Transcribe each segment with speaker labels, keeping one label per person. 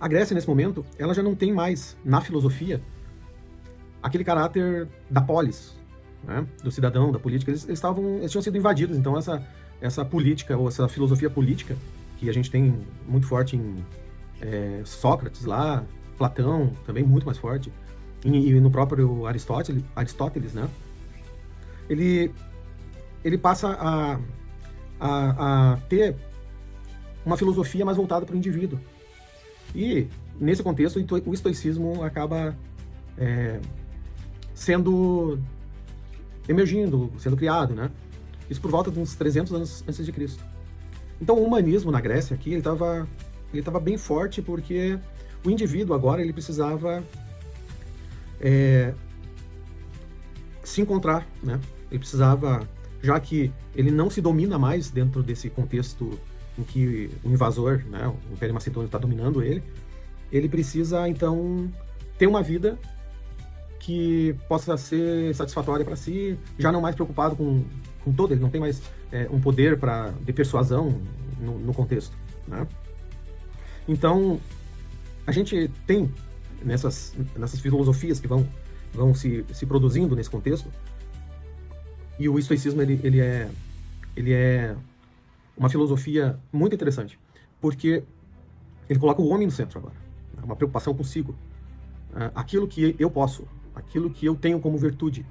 Speaker 1: A Grécia, nesse momento, ela já não tem mais, na filosofia, aquele caráter da polis, né? Do cidadão, da política. Eles tinham sido invadidos, então essa política, ou essa filosofia política, que a gente tem muito forte em Sócrates lá, Platão, também muito mais forte, e no próprio Aristóteles, né? Ele passa a ter uma filosofia mais voltada para o indivíduo. E, nesse contexto, o estoicismo acaba emergindo, sendo criado, né? Isso por volta de uns 300 anos antes de Cristo. Então, o humanismo na Grécia aqui, ele estava bem forte porque o indivíduo agora ele precisava se encontrar, né? Ele precisava, já que ele não se domina mais dentro desse contexto em que o invasor, né, o Império Macedônio está dominando ele precisa, então, ter uma vida que possa ser satisfatória para si, já não mais preocupado com todo, ele não tem mais um poder de persuasão no contexto, né? Então, a gente tem nessas filosofias que vão se produzindo nesse contexto, e o estoicismo ele é uma filosofia muito interessante, porque ele coloca o homem no centro agora, uma preocupação consigo, aquilo que eu posso, aquilo que eu tenho como virtude,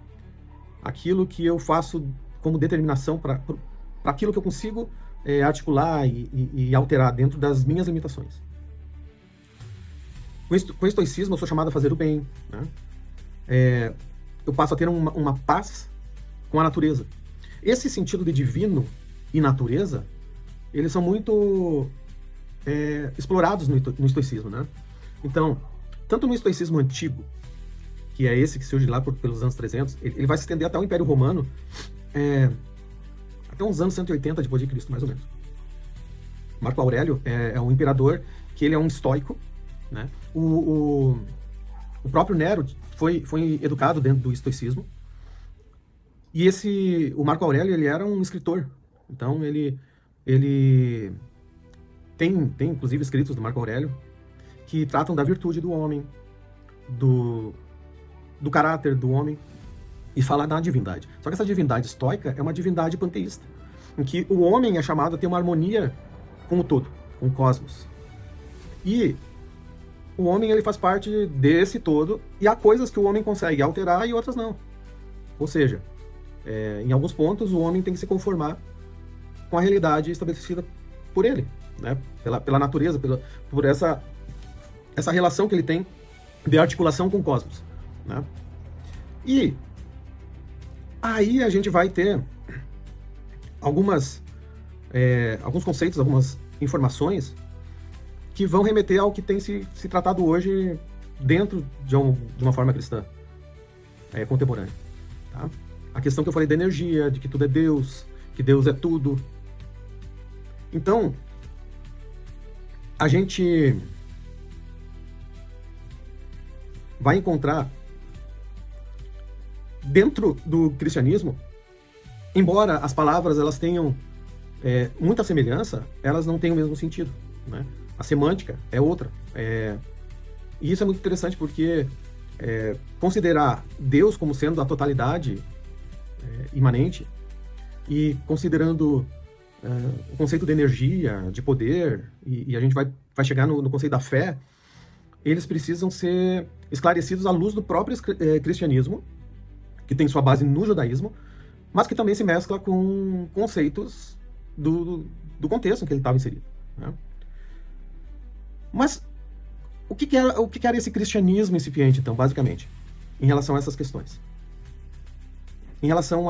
Speaker 1: aquilo que eu faço como determinação para aquilo que eu consigo articular e alterar dentro das minhas limitações. Com o estoicismo eu sou chamado a fazer o bem, né? Eu passo a ter uma paz com a natureza. Esse sentido de divino e natureza, eles são muito explorados no estoicismo, né? Então, tanto no estoicismo antigo, que é esse que surge lá pelos anos 300, ele vai se estender até o Império Romano, até uns anos 180 depois de Cristo, mais ou menos. Marco Aurélio é um imperador que ele é um estoico, né? O próprio Nero foi educado dentro do estoicismo, e o Marco Aurélio ele era um escritor, então ele tem inclusive escritos do Marco Aurélio que tratam da virtude do homem, do caráter do homem, e fala da divindade. Só que essa divindade estoica é uma divindade panteísta, em que o homem é chamado a ter uma harmonia com o todo, com o cosmos. E o homem ele faz parte desse todo, e há coisas que o homem consegue alterar e outras não. Ou seja, em alguns pontos o homem tem que se conformar com a realidade estabelecida por ele, né? Pela natureza, por essa relação que ele tem de articulação com o cosmos, né? E aí a gente vai ter alguns conceitos, algumas informações que vão remeter ao que tem se tratado hoje dentro de uma forma cristã contemporânea, tá? A questão que eu falei da energia, de que tudo é Deus, que Deus é tudo. Então, a gente vai encontrar dentro do cristianismo, embora as palavras elas tenham muita semelhança, elas não têm o mesmo sentido, né? A semântica é outra. E isso é muito interessante porque considerar Deus como sendo a totalidade imanente e considerando o conceito de energia, de poder, e a gente vai chegar no conceito da fé, eles precisam ser esclarecidos à luz do próprio cristianismo, que tem sua base no judaísmo, mas que também se mescla com conceitos do contexto em que ele estava inserido, né? Mas o que era esse cristianismo incipiente, então, basicamente, em relação a essas questões? Em relação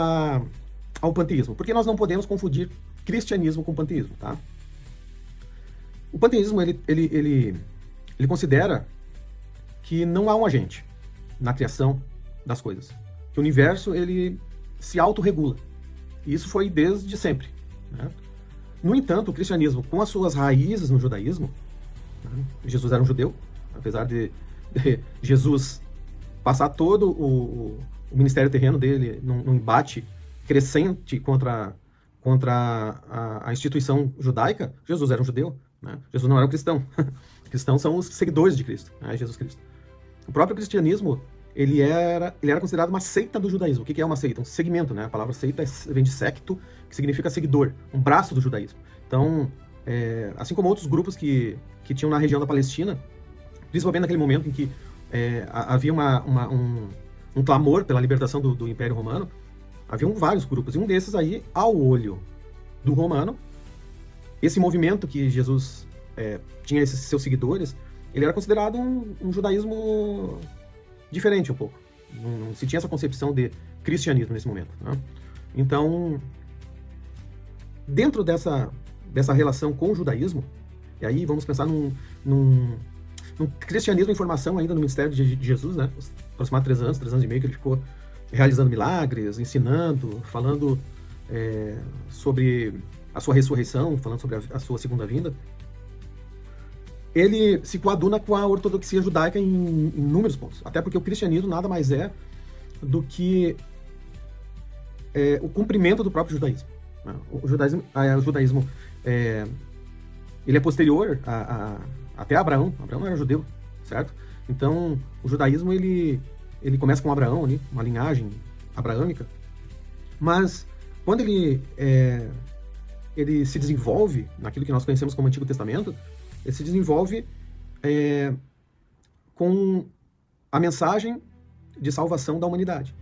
Speaker 1: ao panteísmo, porque nós não podemos confundir cristianismo com panteísmo, tá? O panteísmo, ele considera que não há um agente na criação das coisas, que o universo, ele se autorregula, e isso foi desde sempre, né? No entanto, o cristianismo, com as suas raízes no judaísmo, né? Jesus era um judeu, apesar de Jesus passar todo o ministério terreno dele num embate crescente contra a instituição judaica, Jesus era um judeu, né? Jesus não era um cristão. Cristãos são os seguidores de Cristo, né? Jesus Cristo. O próprio cristianismo, ele era considerado uma seita do judaísmo. O que é uma seita? Um segmento, né? A palavra seita vem de secto, que significa seguidor, um braço do judaísmo. Então, assim como outros grupos que tinham na região da Palestina, principalmente naquele momento em que havia um clamor pela libertação do Império Romano, haviam vários grupos. E um desses aí, ao olho do romano, esse movimento que Jesus tinha esses seus seguidores, ele era considerado um judaísmo diferente um pouco. Não se tinha essa concepção de cristianismo nesse momento, né? Então, dentro dessa relação com o judaísmo, e aí vamos pensar num cristianismo em formação ainda no ministério de Jesus, né? Aproximadamente 3 anos e meio que ele ficou realizando milagres, ensinando, falando sobre a sua ressurreição, falando sobre a sua segunda vinda. Ele se coaduna com a ortodoxia judaica em inúmeros pontos. Até porque o cristianismo nada mais é do que o cumprimento do próprio judaísmo, né? O judaísmo ele é posterior até Abraão. Abraão não era judeu, certo? Então, o judaísmo ele começa com Abraão, ali, uma linhagem abraâmica. Mas, quando ele se desenvolve naquilo que nós conhecemos como Antigo Testamento, ele se desenvolve com a mensagem de salvação da humanidade,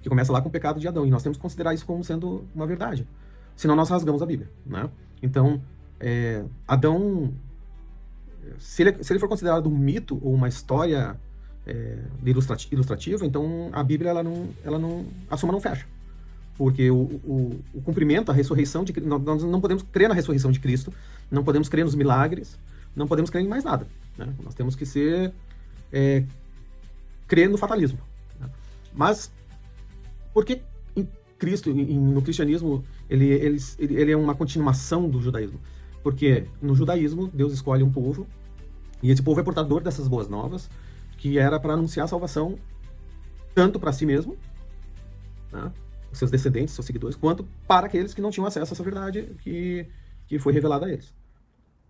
Speaker 1: que começa lá com o pecado de Adão. E nós temos que considerar isso como sendo uma verdade. Senão nós rasgamos a Bíblia, né? Então, Adão, se ele for considerado um mito ou uma história ilustrativa, então a Bíblia, a soma não fecha. Porque o cumprimento, a ressurreição de Cristo, nós não podemos crer na ressurreição de Cristo, não podemos crer nos milagres, não podemos crer em mais nada, né? Nós temos que crer no fatalismo, né? Mas, por que em Cristo, no cristianismo, ele é uma continuação do judaísmo? Porque no judaísmo, Deus escolhe um povo, e esse povo é portador dessas boas novas, que era para anunciar a salvação tanto para si mesmo, né, os seus descendentes, seus seguidores, quanto para aqueles que não tinham acesso a essa verdade que foi revelada a eles.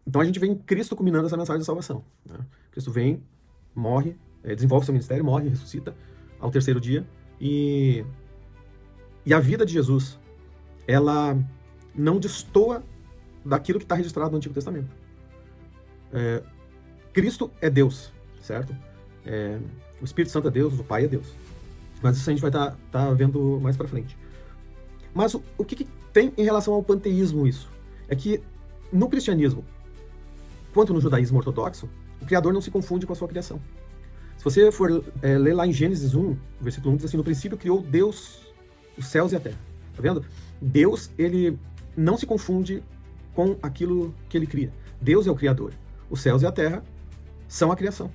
Speaker 1: Então a gente vê em Cristo culminando essa mensagem de salvação, né? Cristo vem, morre, desenvolve seu ministério, morre, ressuscita ao terceiro dia, e a vida de Jesus, ela não destoa daquilo que está registrado no Antigo Testamento. Cristo é Deus, certo? O Espírito Santo é Deus, o Pai é Deus. Mas isso a gente vai estar vendo mais para frente. Mas o que tem em relação ao panteísmo isso? É que no cristianismo, quanto no judaísmo ortodoxo, o Criador não se confunde com a sua criação. Se você for ler lá em Gênesis 1, versículo 1, diz assim: no princípio criou Deus os céus e a terra. Tá vendo? Deus, ele não se confunde com aquilo que ele cria. Deus é o Criador. Os céus e a terra são a criação.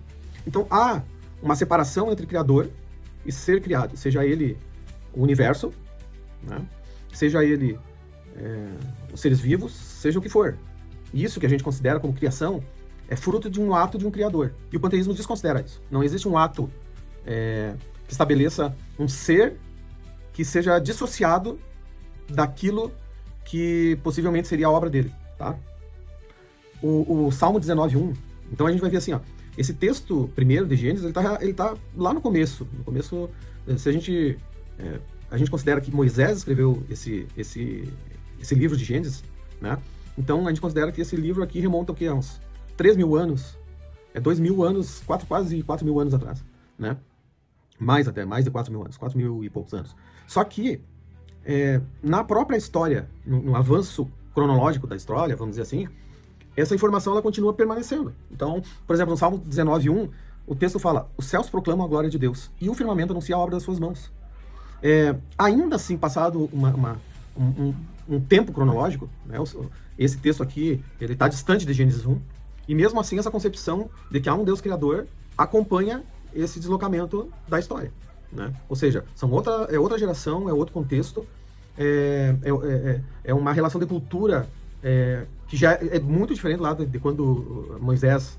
Speaker 1: Então há uma separação entre Criador e ser criado, seja ele o universo, né? Seja ele os seres vivos, seja o que for. Isso que a gente considera como criação é fruto de um ato de um Criador. E o panteísmo desconsidera isso. Não existe um ato que estabeleça um ser que seja dissociado daquilo que possivelmente seria a obra dele, tá? O Salmo 19:1, então a gente vai ver assim, ó, esse texto primeiro de Gênesis, ele tá lá no começo. No começo, se a gente considera que Moisés escreveu esse livro de Gênesis, né? Então a gente considera que esse livro aqui remonta o quê? A uns 3.000 anos, 2.000 anos, quase 4.000 anos atrás, né? Mais de 4.000 anos, 4.000 e poucos anos. Só que na própria história, no avanço cronológico da história, vamos dizer assim, essa informação ela continua permanecendo. Então, por exemplo, no Salmo 19:1, o texto fala: os céus proclamam a glória de Deus e o firmamento anuncia a obra das suas mãos. Ainda assim, passado um tempo cronológico, né, esse texto aqui ele está distante de Gênesis 1, e mesmo assim essa concepção de que há um Deus criador acompanha esse deslocamento da história, né? Ou seja, é outra geração, é outro contexto, é uma relação de cultura que já é muito diferente lá de quando Moisés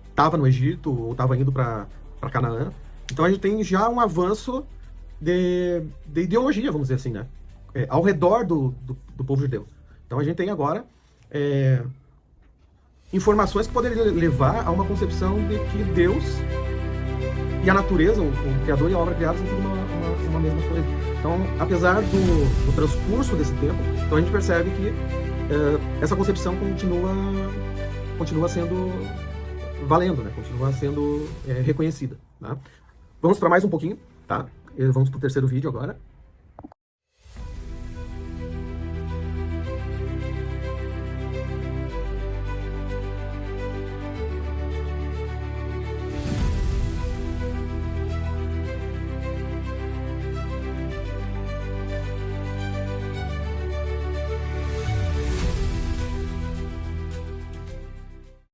Speaker 1: estava no Egito ou estava indo para Canaã. Então a gente tem já um avanço de ideologia, vamos dizer assim, né? Ao redor do povo judeu. Então a gente tem agora informações que poderiam levar a uma concepção de que Deus e a natureza, o Criador e a obra criada são tudo uma mesma coisa. Então, apesar do transcurso desse tempo, então a gente percebe que essa concepção continua sendo valendo, né? Continua sendo reconhecida. Tá? Vamos para mais um pouquinho, tá? Vamos para o terceiro vídeo agora.